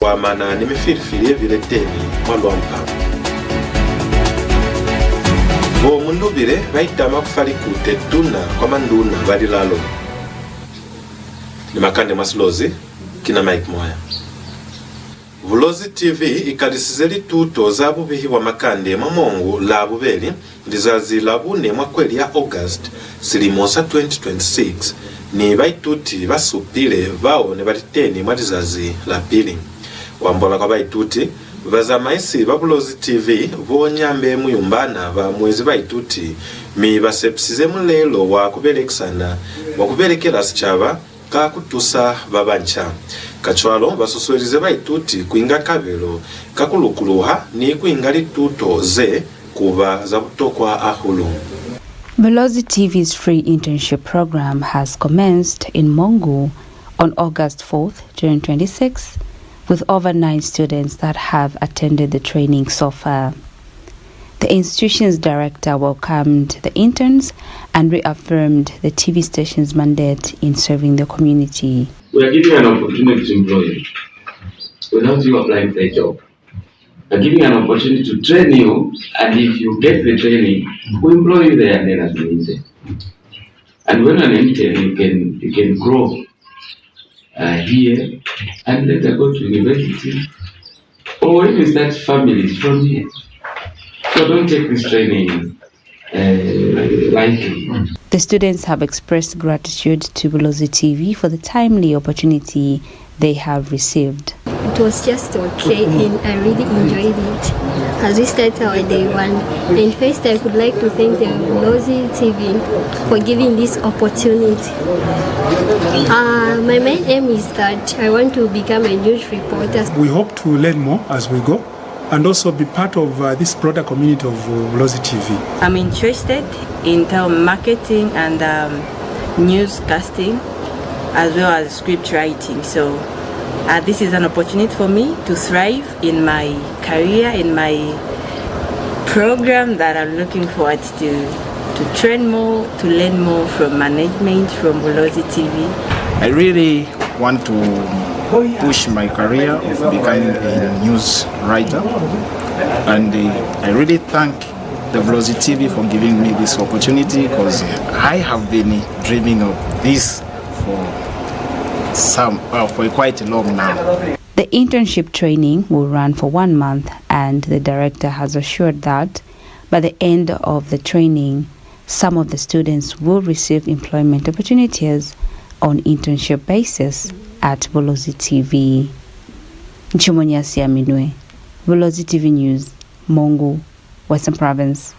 KUAMANA ni MIFILIFILI YEBILE TENI LUAMPA. MUNDUBILE BAITAMA KUFA LIKUTE TUNA MANDUNA LILALO. Ni Makande Mwa Silozi kina Mike Moya. Bulozi TV IKALISIZE LITUTO za BUBIHI wa Makande Mwa la bubeli lizazi la bune mwakweli ya August silimosa 2026 ni baituti basupile bao ne baliteni mwa lizazi la pili. Wambola kwa baituti baza maisi ba Bulozi TV bonyambe muyumbana ba mwezi baituti mi basepsize mulelo wa kubelekisana wa kubelekela sichaba ka kutusa babancha. Kachwalo basuswelize baituti kuinga kabelo kakulukuluha ni kuinga lituto ze kuba za butokwa ahulu. Bulozi TV's free internship program has commenced in Mongu on August 4th, 2026, with over 9 students that have attended the training so far. The institution's director welcomed the interns and reaffirmed the TV station's mandate in serving the community. We are giving an opportunity to employ you without you applying for a job. We are giving an opportunity to train you, and if you get the training, we employ you there and then as an intern. And when an intern, you can grow here and later go to university, or even start families from here. So don't take this training lightly. The students have expressed gratitude to Bulozi TV for the timely opportunity they have received. It was just okay and I really enjoyed it as we started our day one. And first I would like to thank the Bulozi TV for giving this opportunity. My main aim is that I want to become a news reporter. We hope to learn more as we go and also be part of this broader community of Bulozi TV. I'm interested in marketing and newscasting as well as script writing. So this is an opportunity for me to thrive in my career, in my program that I'm looking forward to train more, to learn more from management, from Bulozi TV. I really want to push my career of becoming a news writer, and I really thank the Bulozi TV for giving me this opportunity, because I have been dreaming of this for quite long now. The internship training will run for 1 month, and the director has assured that by the end of the training, some of the students will receive employment opportunities on internship basis at Bulozi TV. Nchimonyasi Aminwe, Bulozi TV News, Mongu, Western Province.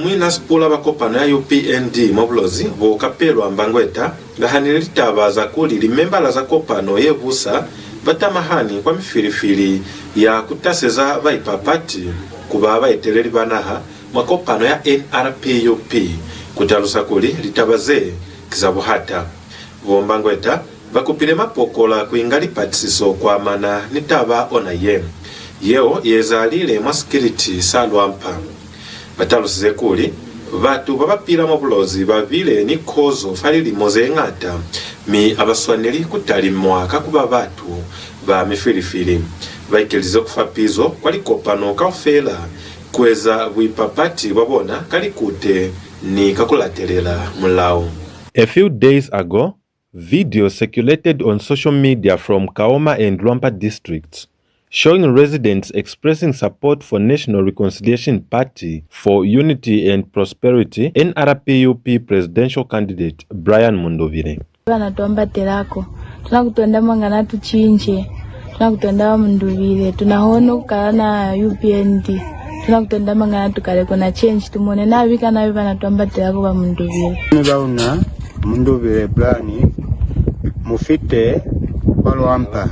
Mwina spula bakopano ya UPND Bulozi kapelwa MBANGWETA gahanira litabaza kuli limembala za kopano yebusa batamahani kwa MIFILIFILI ya kutaseza baipapati kuba baiteleli banaha makopano ya NRPUP kutalusa kuli litabaze kizabuhata. MBANGWETA bakupile mapokola kuinga LIPATISISO KUAMANA nitaba ona yeo yezalile mwa security sa LUAMPA. Batalusize kuli batu babapila mu Bulozi babile ni kozo falili moze ngata mi abaswaneli kutali mwaka kuba batu ba MIFILIFILI baikelize kufapizo kwali kopano kaufela kweza buipapati babona kalikute ni kakulatelela mulao. A few days ago, video circulated on social media from Kaoma and LUAMPA districts showing residents expressing support for National Reconciliation Party for Unity and Prosperity NRPUP presidential candidate Brian Mundubile. Wanatuomba telako tunakutenda mangana tuchinje tunakutenda Mundubile tunahono kana UPND tunakutenda mangana tukale kuna change tumone na wika na wanatuomba telako ba Mundubile. Nibauna Mundubile Brian mufite kwa LUAMPA.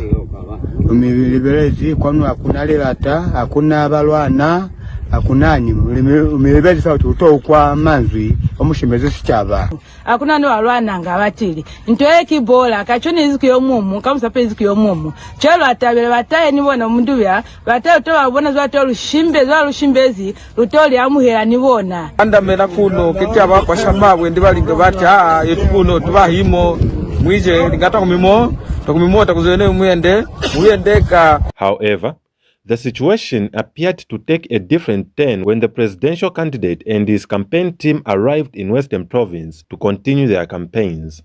Umilibelezi kwanu hakuna lilata, hakuna balwana, hakuna nyimu. Umilibelezi sauti uto kwa manzwi, omushimeze sichaba. Hakuna no balwana nga batili. Ntoye kibola, kachoni iziki yomumu, kamusape iziki yomumu. Chelo atabele bataye nibona Mundubya, bataye uto babona zwa rushimbezi, rutoli amuhera nibona. Anda mena kuno, kiti abakwa shababu, ndi balinga bati, yetu kuno, tubahimo, However, the situation appeared to take a different turn when the presidential candidate and his campaign team arrived in Western Province to continue their campaigns.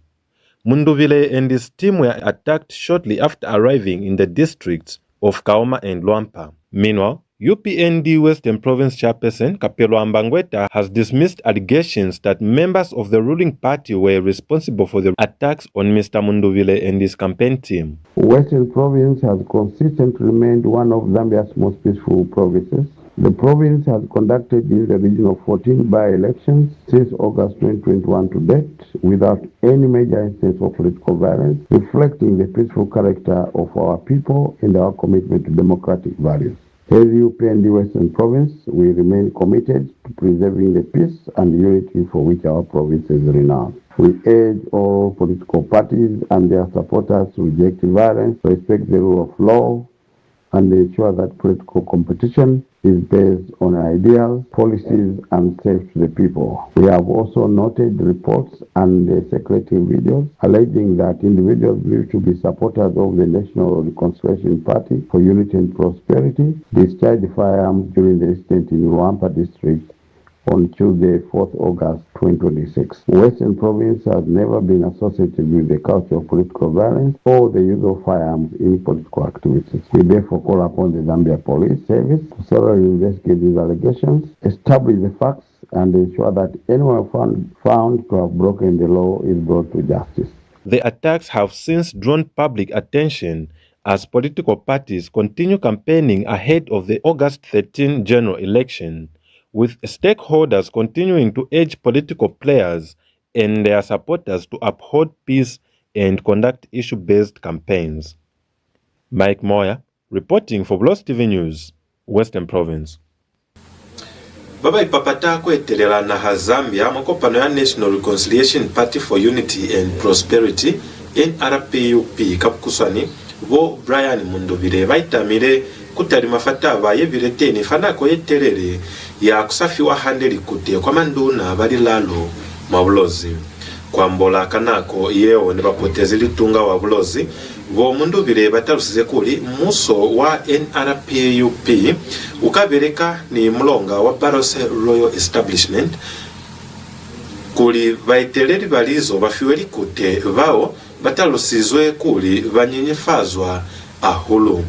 MUNDUBILE and his team were attacked shortly after arriving in the districts of KUAMANA and LUAMPA. Meanwhile, UPND Western Province Chairperson MBANGWETA has dismissed allegations that members of the ruling party were responsible for the attacks on Mr. MUNDUBILE and his campaign team. Western Province has consistently remained one of Zambia's most peaceful provinces. The province has conducted in the region of 14 by-elections since August 2021 to date without any major instance of political violence, reflecting the peaceful character of our people and our commitment to democratic values. As UPND Western Province, we remain committed to preserving the peace and unity for which our province is renowned. We urge all political parties and their supporters to reject violence, respect the rule of law, and ensure that political competition is based on ideals, policies, and safe to the people. We have also noted reports and circulating videos alleging that individuals believed to be supporters of the National Reconciliation Party for Unity and Prosperity discharged firearms during the incident in LUAMPA district on Tuesday, 4th August 2026. Western Province has never been associated with the culture of political violence or the use of firearms in political activities. We therefore call upon the Zambia Police Service to thoroughly investigate these allegations, establish the facts, and ensure that anyone found to have broken the law is brought to justice. The attacks have since drawn public attention as political parties continue campaigning ahead of the August 13 general election, with stakeholders continuing to urge political players and their supporters to uphold peace and conduct issue-based campaigns. Mike Moya, reporting for Bulozi TV News, Western Province. Baba ipapata kwetelela na Zambia makopano ya National Reconciliation Party for Unity and Prosperity NRPUP kapukusani bo Brian MUNDUBILE baitamile kutali mafata YEBILE TENI fanako yetelele ya kusafiwa hande LIKUTE kwa MANDUNA BALILALO mwa Bulozi. Kwa mbola kanako yeo ne bapotezi litunga wa Bulozi bo MUNDUBILE batalusize kuli muso wa NRPUP ukabeleka ni mlonga wa Barose Royal Establishment kuli baiteleli balizo bafiwe LIKUTE bao batalusizwe kuli banyenyefazwa ahulu.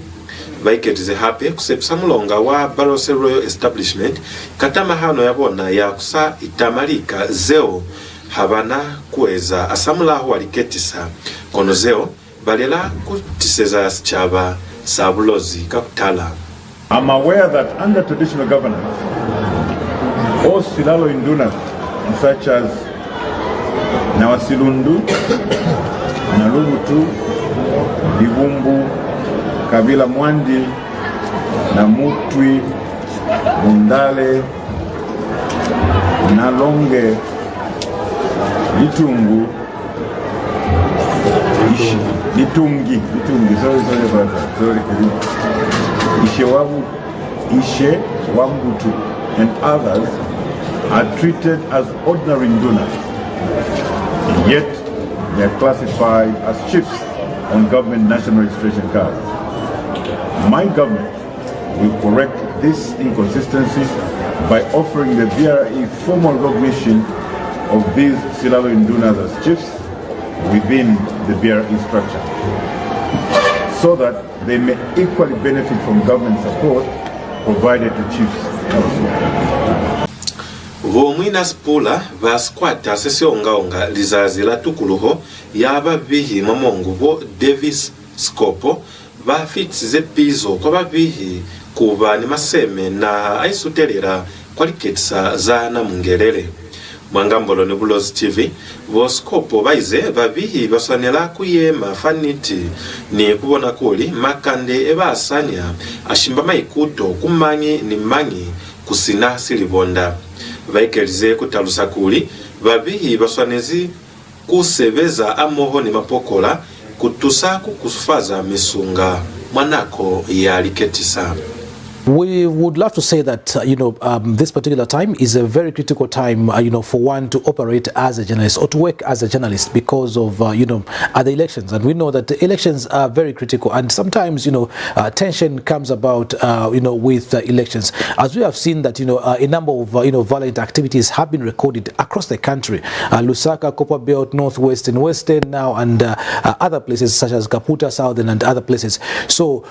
Baiketize hape kusepsa mlonga wa Barose Royal Establishment katama hano yabona ya kusa itamalika zeo habana kuweza asamulaho waliketisa kono zeo balela kutiseza chaba sa Bulozi kakutala. I'm aware that under traditional governance, all Silalo Induna such as Nawasilundu, Nalumutu, Divumbu, Kabila Mwandi, Namutwi, Mundale, Nalonge, Litungu, Litungi, Ishe Wambutu, and others are treated as ordinary Ndunas, yet they are classified as chiefs on government national registration cards. My government will correct this inconsistency by offering the BRE formal recognition of these Silalo Indunas as chiefs within the BRE structure, so that they may equally benefit from government support provided to chiefs elsewhere. Vomwina spula vaskwata sesiongaonga lizazi la tukuluho ya babihi mamongo bo Davis Scopo bafitize pizo kwa babihi kuba ni maseme na aisutelera kwa liketsa za na mungelele. Mwangambolo ne Bulozi TV bo Scopo baize babihi baswanela kuyema faniti ni kubona kuli makande ebasanya ashimba maikuto kumanyi ni manyi kusina silibonda. Vaikelize kutalusa kuli babihi baswanezi kusebeza amoho ni mapokola kutusaku kusufaza misunga mwanako ya liketisa. We would love to say that this particular time is a very critical time for one to operate as a journalist or to work as a journalist because of the elections, and we know that the elections are very critical, and sometimes tension comes about with elections, as we have seen that a number of violent activities have been recorded across the country, Lusaka, Copper Belt, Northwest and Western now, and other places such as Kaputa, Southern and other places. So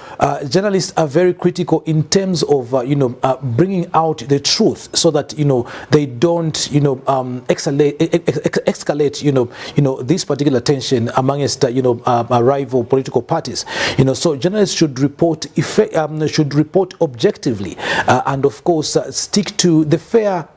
journalists are very critical in terms of bringing out the truth, so that they don't escalate this particular tension amongst rival political parties. So journalists should report objectively, and of course stick to the fair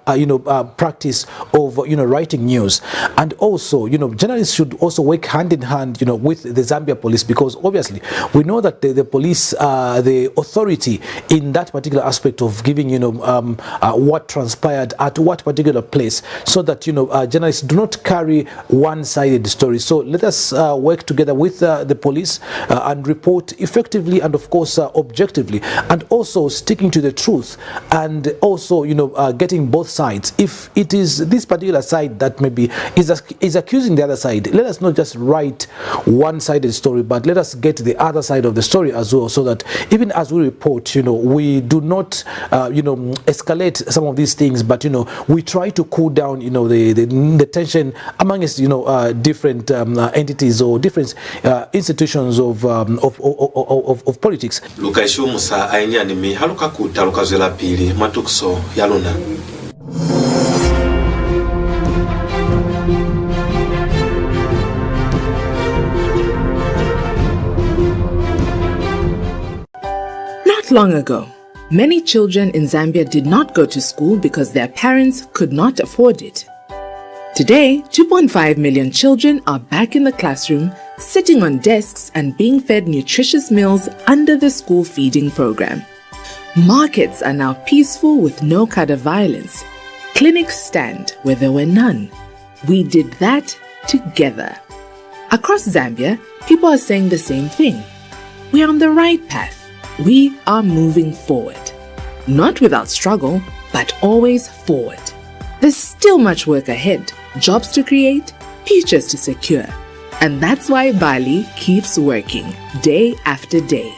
practice of writing news. And also journalists should also work hand in hand with the Zambia police, because obviously we know that the police are the authority in that particular aspect of giving what transpired at what particular place, so that journalists do not carry one-sided stories. So let us work together with the police and report effectively and of course objectively, and also sticking to the truth, and also getting both sides. If it is this particular side that maybe is accusing the other side, let us not just write one-sided story, but let us get the other side of the story as well, so that even as we report, we do not escalate some of these things, but we try to cool down the tension amongst different entities or different institutions of politics. Lukaishumusa ainyanimi halukakuta lukazela pili matukso yaluna. Not long ago, many children in Zambia did not go to school because their parents could not afford it. Today, 2.5 million children are back in the classroom, sitting on desks and being fed nutritious meals under the school feeding program. Markets are now peaceful with no kind of violence. Clinics stand where there were none. We did that together. Across Zambia, people are saying the same thing. We are on the right path. We are moving forward. Not without struggle, but always forward. There's still much work ahead, jobs to create, futures to secure. And that's why Bali keeps working day after day.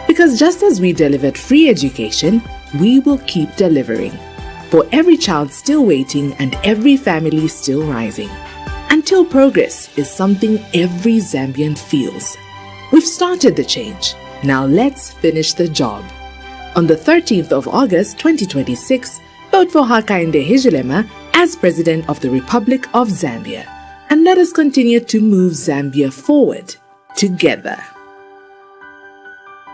Because just as we delivered free education, we will keep delivering. For every child still waiting and every family still rising. Until progress is something every Zambian feels. We've started the change. Now let's finish the job. On the 13th of August 2026, vote for Hakainde Hichilema as President of the Republic of Zambia. And let us continue to move Zambia forward together.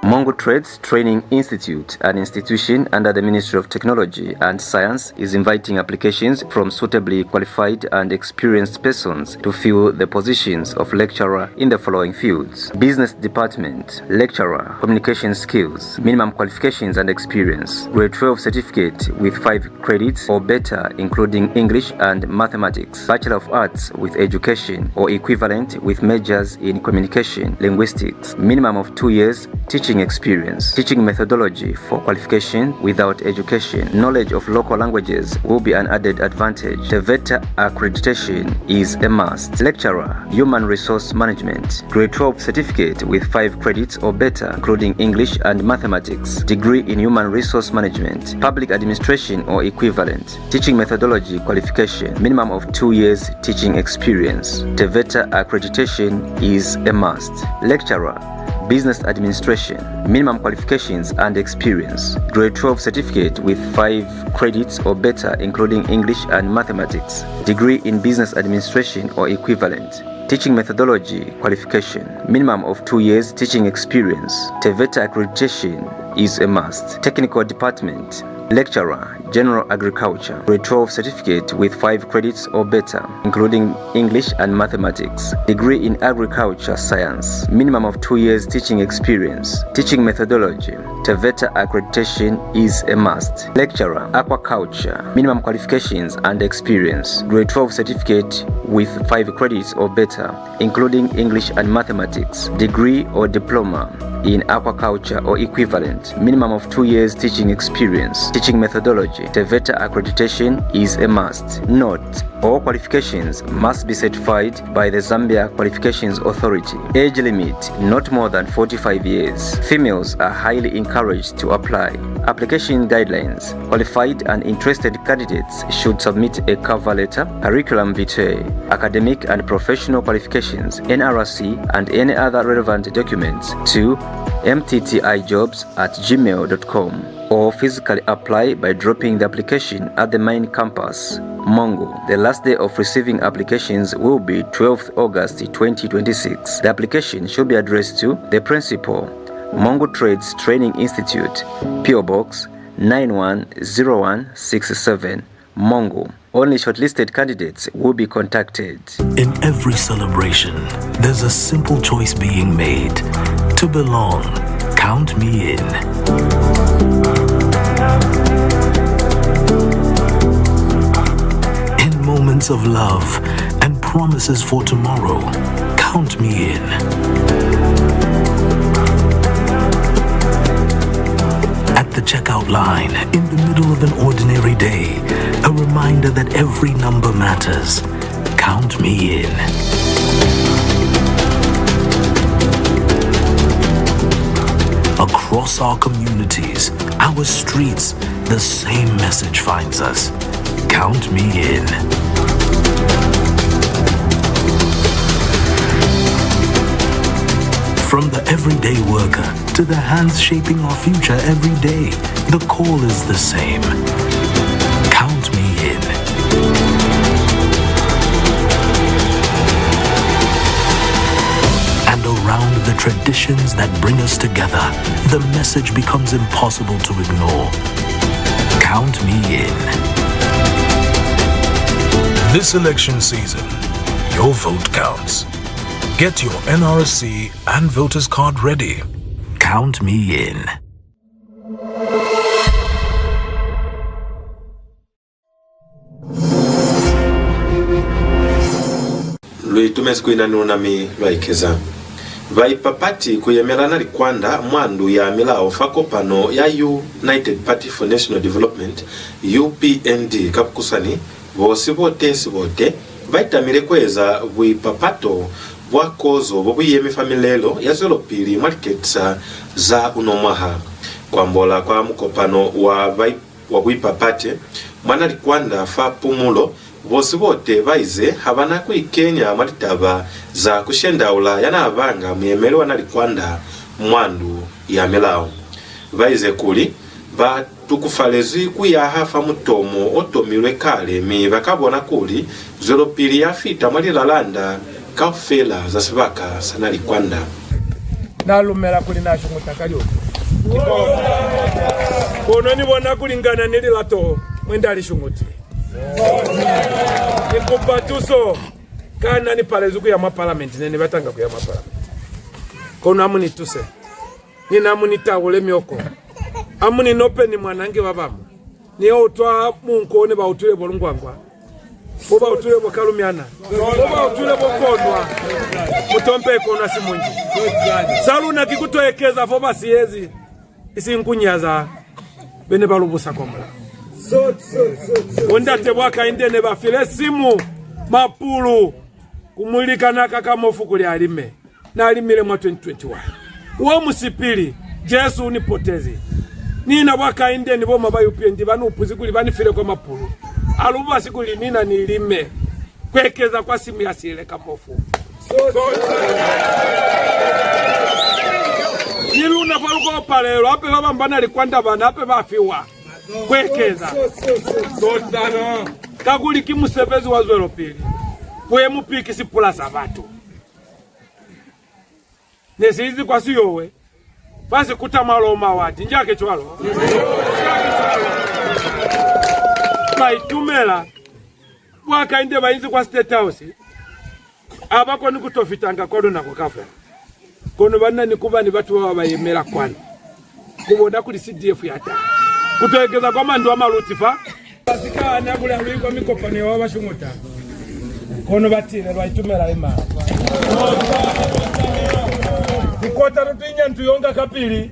Mongo Trades Training Institute, an institution under the Ministry of Technology and Science, is inviting applications from suitably qualified and experienced persons to fill the positions of lecturer in the following fields: Business Department, Lecturer, Communication Skills, Minimum Qualifications and Experience, Grade 12 Certificate with 5 credits or better including English and Mathematics, Bachelor of Arts with Education or equivalent with majors in Communication, Linguistics, minimum of 2 years teaching experience, teaching methodology for qualification without education. Knowledge of local languages will be an added advantage. TEVETA accreditation is a must. Lecturer, Human Resource Management, Grade 12 Certificate with 5 credits or better, including English and Mathematics, degree in Human Resource Management, Public Administration or equivalent, teaching methodology qualification, minimum of 2 years teaching experience. TEVETA accreditation is a must. Lecturer, Business Administration, minimum qualifications and experience, Grade 12 Certificate with 5 credits or better including English and Mathematics, degree in Business Administration or equivalent, teaching methodology qualification, minimum of 2 years teaching experience. TEVETA accreditation is a must. Technical Department, Lecturer, General Agriculture, Grade 12 certificate with 5 credits or better, including English and Mathematics, degree in Agriculture Science, minimum of 2 years teaching experience, teaching methodology, TVETA accreditation is a must, lecturer, aquaculture, minimum qualifications and experience, Grade 12 certificate with 5 credits or better, including English and Mathematics, degree or diploma in aquaculture or equivalent, minimum of 2 years teaching experience, teaching methodology, TVETA accreditation is a must. Note: all qualifications must be certified by the Zambia Qualifications Authority. Age limit not more than 45 years. Females are highly encouraged to apply. Application guidelines: qualified and interested candidates should submit a cover letter, curriculum vitae, academic and professional qualifications, NRC, and any other relevant documents to mttijobs@gmail.com or physically apply by dropping the application at the main campus, Mongo. The last day of receiving applications will be 12th August 2026. The application should be addressed to the principal, Mongo Trades Training Institute, PO Box 910167, Mongo. Only shortlisted candidates will be contacted. In every celebration, there's a simple choice being made: to belong. Count me in. In moments of love and promises for tomorrow, count me in. At the checkout line, in the middle of an ordinary day, a reminder that every number matters. Count me in. Across our communities, our streets, the same message finds us. Count me in. From the everyday worker to the hands shaping our future every day, the call is the same. Count me in. And around the traditions that bring us together, the message becomes impossible to ignore. Count me in. This election season, your vote counts. Get your NRC and voters card ready. Count me in. Luitumeskwina nunami lwaikeza vaipapati kuyemelana likwanda mwandu ya milao fakopano ya United Party for National Development UPND kapukusani vosi vote vaitamile kweza vuipapato bwakozo bobuyemi familelo ya zolopili mwaliketsa za unomwaha kwambola kwa mukopano wa buipapate mwana likwanda fa pumulo vosi vote vaize havana kuikenya mwalitava za kushendaula yana avanga muyemele wana likwanda mwandu ya milao vaize kuli batukufalezi kuyaha fa mutomo otomilwe kale mi vakabona kuli zolopili yafita mwalilalanda kaufela za sivaka sana likwanda nalumela kuli nasho mutakalyo kono nibona kulingana nililato mwenda lishunguti nikupatuso kana ni palezuku ya maparlamenti nene batanga kuya maparlamenti kono amuni tuse nina amuni tawule myoko amuni nope ni mwanange wabamu ni otwa munkone ba utule bolungwangwa boba utule bokalumiana boba utule bokonwa mutompe kona simunji saluna kikutoekeza fo basiyezi isinkunyaza bene balubusa komla ondate bwaka indene bafile simu mapulu kumulikana kakamofu kuli alime na alimile mwa 2021 uwo musipili Jesu unipotezi nina bwaka indene boma bayupendi banu upuzi kuli banifile kwa mapulu aluba sikuli nina nilime kwekeza kwa simu ya sile kamofu Nilu unafaluko palelo ape baba mbana likwanda bana ape bafiwa kwekeza sotano kakuli kimusevezi wa zolopili kwe mupiki sipula sabatu nesizi kwa siyowe basi kutamalo mawati njake chwalo baitumela bwakainde bayinzi kwa State House abako nikutofitanga kodo na kukafa kono banna nikuba ni batu baba bayemera kwani kubona kuli CDF yata kutoegeza kwa mandu amalutifa basika anagula lwiko mikopani wa bashumuta kono batire baitumela ema ikota rutinya ntuyonga kapili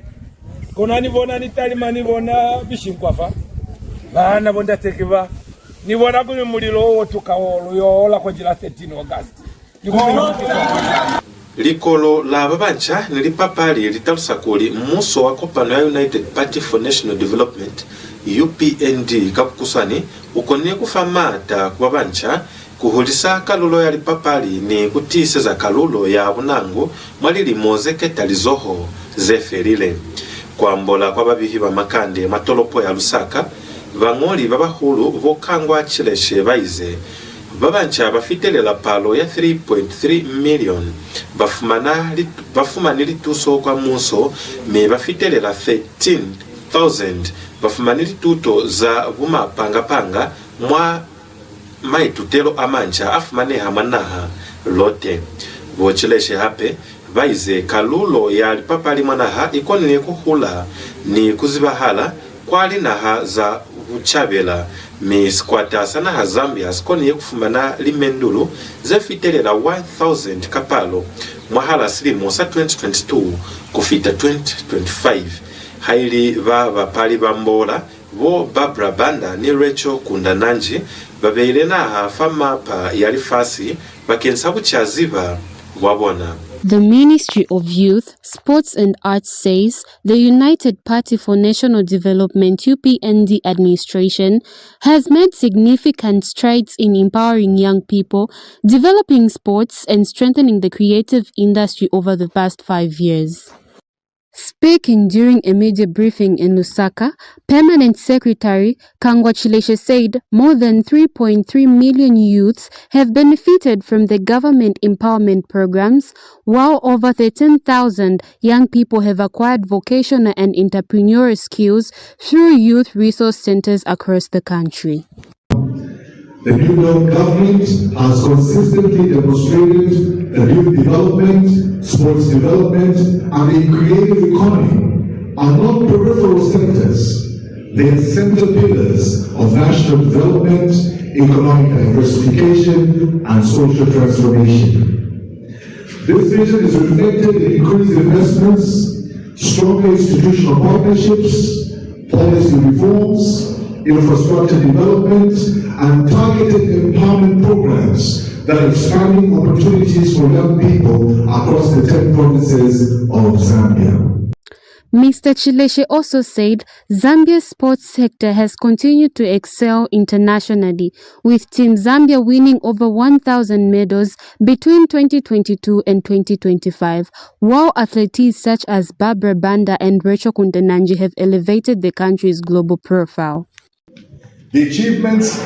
kono nibona nitalima nibona bishinkwafa bana bonda tekiba nibona kuli mulilo wotukawo yola kwa jila 13 August likolo la babancha nilipapali litalusakuli muso wa kopano ya United Party for National Development UPND kakukusani ukonie kufamata kwa babancha kuhulisa kalulo ya lipapali ni kutiseza kalulo ya bunangu mwalili moze ketalizoho zeferile kwa mbola kwa babihi ba Makande matolopo ya Lusaka bangoli babahulu bokangwa chileshe baize babancha bafitelela palo ya 3.3 million bafumanili tuso kwa muso me bafitelela 13,000 bafumanili tuto za bumapanga mwa maitutelo amancha afumane hamanaha lote bochileshe hape baize kalulo ya lipapali mwanaha ikonile kuhula ni kuzibahala kwali naha za uchabela miskwata sana ha Zambia skoni kufumana limendulu zefitelela 1000 kapalo mwahala silimu sa 2022 kufita 2025 haili bapali bambola bo Barbara Banda ni Rachel Kundananji babeile naha famapa yalifasi bakensabu chaziba wabona. The Ministry of Youth, Sports and Arts says the United Party for National Development UPND administration has made significant strides in empowering young people, developing sports and strengthening the creative industry over the past 5 years. Speaking during a media briefing in Lusaka, Permanent Secretary Kangwa Chileshe said more than 3.3 million youths have benefited from the government empowerment programs, while over 13,000 young people have acquired vocational and entrepreneurial skills through youth resource centers across the country. The new government has consistently demonstrated that youth development, sports development, and the creative economy are not peripheral sectors. They are center pillars of national development, economic diversification, and social transformation. This vision is reflected in increased investments, stronger institutional partnerships, policy reforms, infrastructure development, and targeted empowerment programs that are expanding opportunities for young people across the 10 provinces of Zambia. Mr. Chileshe also said Zambia's sports sector has continued to excel internationally, with Team Zambia winning over 1,000 medals between 2022 and 2025, while athletes such as Barbara Banda and Rachel Kundananji have elevated the country's global profile. The achievements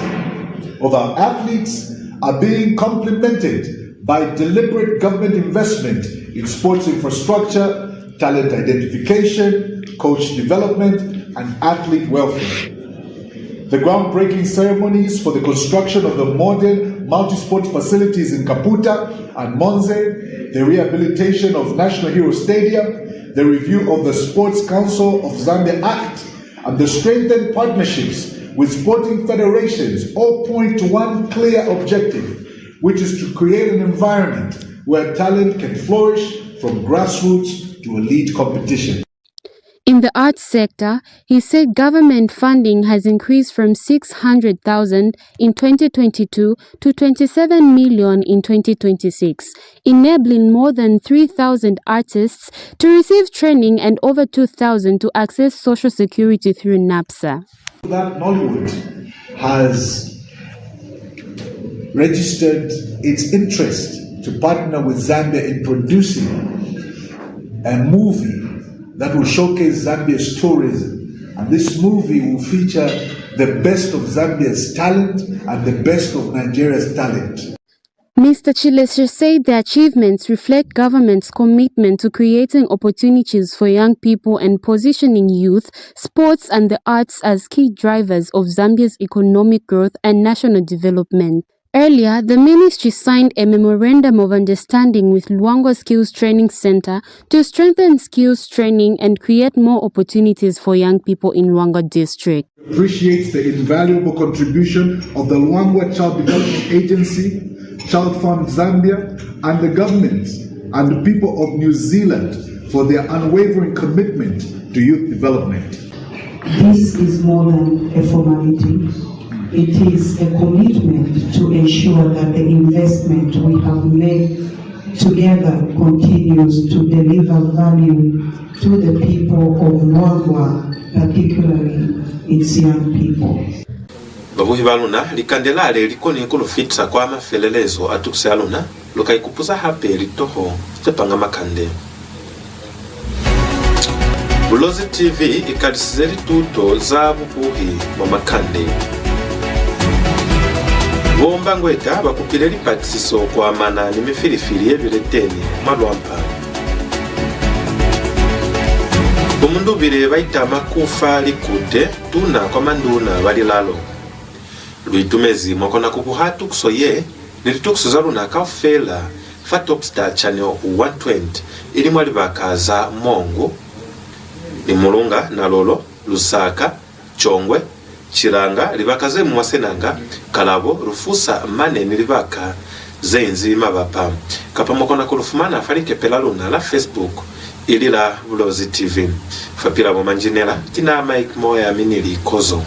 of our athletes are being complemented by deliberate government investment in sports infrastructure, talent identification, coach development, and athlete welfare. The groundbreaking ceremonies for the construction of the modern multi-sport facilities in Kaputa and Monze, the rehabilitation of National Hero Stadium, the review of the Sports Council of Zambia Act, and the strengthened partnerships with sporting federations all point to one clear objective, which is to create an environment where talent can flourish from grassroots to elite competition. In the arts sector, he said government funding has increased from 600,000 in 2022 to 27 million in 2026, enabling more than 3,000 artists to receive training and over 2,000 to access social security through NAPSA. That Nollywood has registered its interest to partner with Zambia in producing a movie that will showcase Zambia's tourism. And this movie will feature the best of Zambia's talent and the best of Nigeria's talent. Mr. Chileshe said the achievements reflect government's commitment to creating opportunities for young people and positioning youth, sports and the arts as key drivers of Zambia's economic growth and national development. Earlier, the ministry signed a memorandum of understanding with Luangwa Skills Training Center to strengthen skills training and create more opportunities for young people in Luangwa district. Appreciates the invaluable contribution of the Luangwa Child Development Agency, Child Fund Zambia, and the government and the people of New Zealand for their unwavering commitment to youth development. This is more than a formality. It is a commitment to ensure that the investment we have made together continues to deliver value to the people of Luangwa, particularly its young people. Babuhi baluna likandelale likoni nkulufitsa kwa mafelelezo atukse aluna lukaikupuza hape litoho chapanga makande. Bulozi TV ikalisize LITUTO za bubuhi mwa makande. MBANGWETA BAKUPILE LIPATISISO KUAMANA ni MIFILIFILI YEBILE TENI LUAMPA. MUNDUBILE BAITAMA KUFA LIKUTE TUNA MANDUNA LILALO. Luitumezi mwakona kubuhatu kusoye nilitukusuza luna kaufela fa TopStar channel 120 ili mwali bakaza Mongo ni Mulunga na Lolo Lusaka Chongwe Chiranga libakaze mwasenanga Kalabo Rufusa Mane nilibaka zenzi mabapa kapa mwakona kulufumana falike pela luna la Facebook ili la Bulozi TV fapila mwamanjinela tina Mike Moya minili kozo.